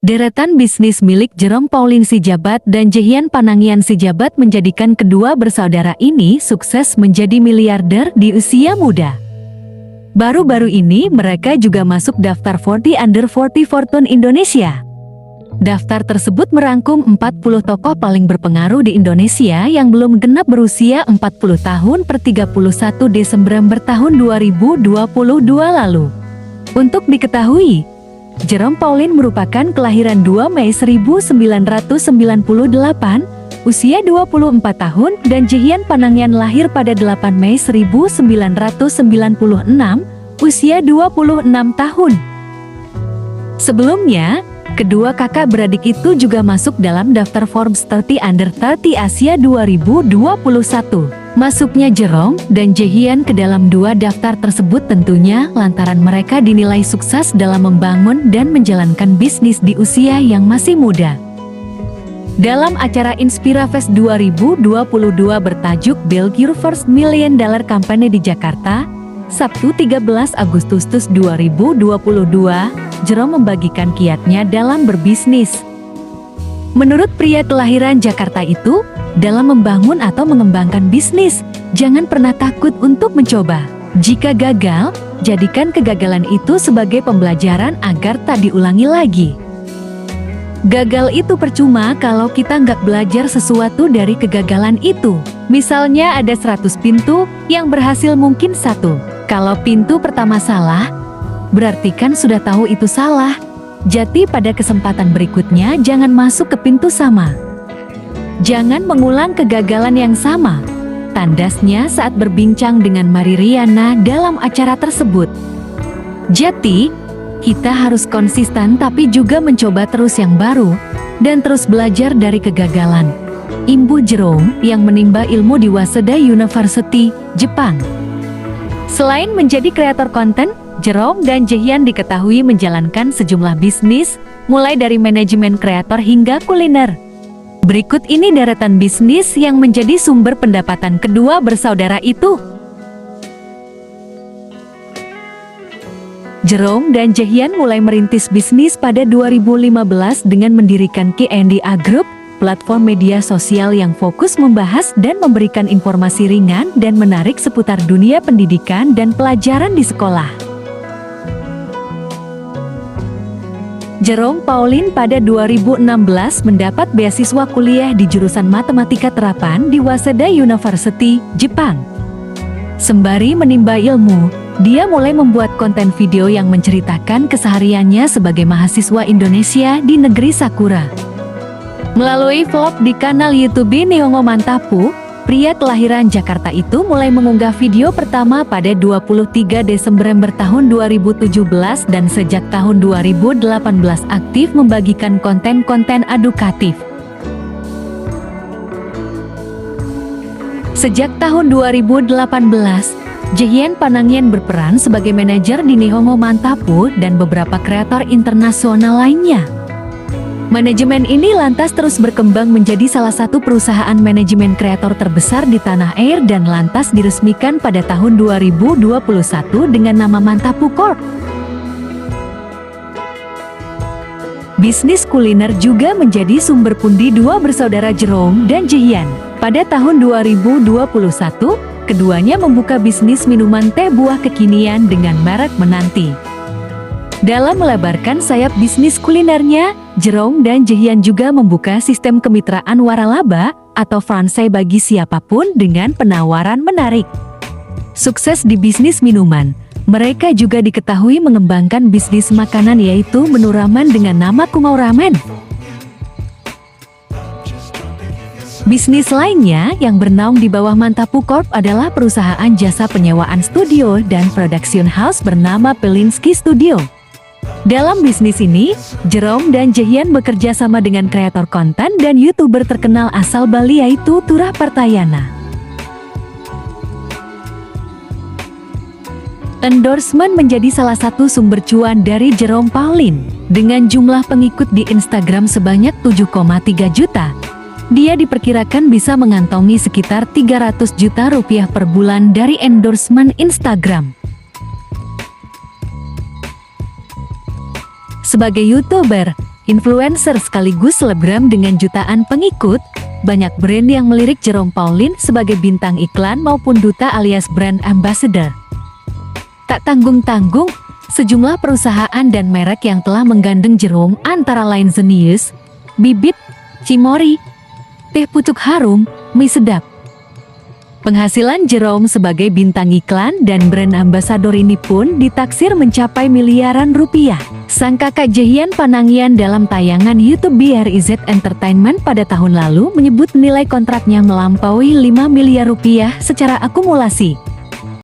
Deretan bisnis milik Jerome Pauline Sijabat dan Jehian Panangian Sijabat menjadikan kedua bersaudara ini sukses menjadi miliarder di usia muda. Baru-baru ini mereka juga masuk daftar 40 Under 40 Fortune Indonesia. Daftar tersebut merangkum 40 tokoh paling berpengaruh di Indonesia yang belum genap berusia 40 tahun per 31 Desember tahun 2022 lalu. Untuk diketahui, Jerome Pauline merupakan kelahiran 2 Mei 1998, usia 24 tahun, dan Jehian Panangian lahir pada 8 Mei 1996, usia 26 tahun. Sebelumnya, kedua kakak beradik itu juga masuk dalam daftar Forbes 30 Under 30 Asia 2021. Masuknya Jerome dan Jehian ke dalam dua daftar tersebut tentunya lantaran mereka dinilai sukses dalam membangun dan menjalankan bisnis di usia yang masih muda. Dalam acara Inspirafest 2022 bertajuk Build Your First $1 Million Company di Jakarta, Sabtu 13 Agustus 2022, Jerome membagikan kiatnya dalam berbisnis. Menurut pria kelahiran Jakarta itu, dalam membangun atau mengembangkan bisnis, jangan pernah takut untuk mencoba. Jika gagal, jadikan kegagalan itu sebagai pembelajaran agar tak diulangi lagi. Gagal itu percuma kalau kita nggak belajar sesuatu dari kegagalan itu. Misalnya ada 100 pintu, yang berhasil mungkin 1. Kalau pintu pertama salah, berarti kan sudah tahu itu salah. Jadi pada kesempatan berikutnya jangan masuk ke pintu sama. Jangan mengulang kegagalan yang sama. Tandasnya saat berbincang dengan Maririana dalam acara tersebut. Jadi, kita harus konsisten tapi juga mencoba terus yang baru, dan terus belajar dari kegagalan. Imbu Jerome yang menimba ilmu di Waseda University, Jepang. Selain menjadi kreator konten, Jerome dan Jehian diketahui menjalankan sejumlah bisnis, mulai dari manajemen kreator hingga kuliner. Berikut ini deretan bisnis yang menjadi sumber pendapatan kedua bersaudara itu. Jerome dan Jehian mulai merintis bisnis pada 2015 dengan mendirikan K&A Group, platform media sosial yang fokus membahas dan memberikan informasi ringan dan menarik seputar dunia pendidikan dan pelajaran di sekolah. Jerome Pauline pada 2016 mendapat beasiswa kuliah di jurusan Matematika Terapan di Waseda University, Jepang. Sembari menimba ilmu, dia mulai membuat konten video yang menceritakan kesehariannya sebagai mahasiswa Indonesia di negeri Sakura. Melalui vlog di kanal YouTube Nihongo Mantapu, pria kelahiran Jakarta itu mulai mengunggah video pertama pada 23 Desember tahun 2017 dan sejak tahun 2018 aktif membagikan konten-konten edukatif. Sejak tahun 2018, Jehian Panangian berperan sebagai manajer di Nihongo Mantapu dan beberapa kreator internasional lainnya. Manajemen ini lantas terus berkembang menjadi salah satu perusahaan manajemen kreator terbesar di tanah air dan lantas diresmikan pada tahun 2021 dengan nama Mantapu Corp. Bisnis kuliner juga menjadi sumber pundi dua bersaudara Jerome dan Jehian. Pada tahun 2021, keduanya membuka bisnis minuman teh buah kekinian dengan merek Menanti. Dalam melebarkan sayap bisnis kulinernya, Jerome dan Jehian juga membuka sistem kemitraan waralaba atau franchise bagi siapapun dengan penawaran menarik. Sukses di bisnis minuman, mereka juga diketahui mengembangkan bisnis makanan yaitu menu ramen dengan nama Kungau Ramen. Bisnis lainnya yang bernaung di bawah Mantapu Corp adalah perusahaan jasa penyewaan studio dan production house bernama Pelinski Studio. Dalam bisnis ini, Jerome dan Jehian bekerja sama dengan kreator konten dan YouTuber terkenal asal Bali yaitu Turah Partayana. Endorsement menjadi salah satu sumber cuan dari Jerome Pauline. Dengan jumlah pengikut di Instagram sebanyak 7,3 juta, dia diperkirakan bisa mengantongi sekitar 300 juta rupiah per bulan dari endorsement Instagram. Sebagai YouTuber, Influencer sekaligus selebgram dengan jutaan pengikut, banyak brand yang melirik Jerome Pauline sebagai bintang iklan maupun duta alias brand ambassador. Tak tanggung-tanggung, sejumlah perusahaan dan merek yang telah menggandeng Jerome antara lain Zenius, Bibit, Cimory, Teh Pucuk Harum, Mie Sedap. Penghasilan Jerome sebagai bintang iklan dan brand ambasador ini pun ditaksir mencapai miliaran rupiah. Sang kakak Jehian Panangian dalam tayangan YouTube BRIZ Entertainment pada tahun lalu menyebut nilai kontraknya melampaui 5 miliar rupiah secara akumulasi.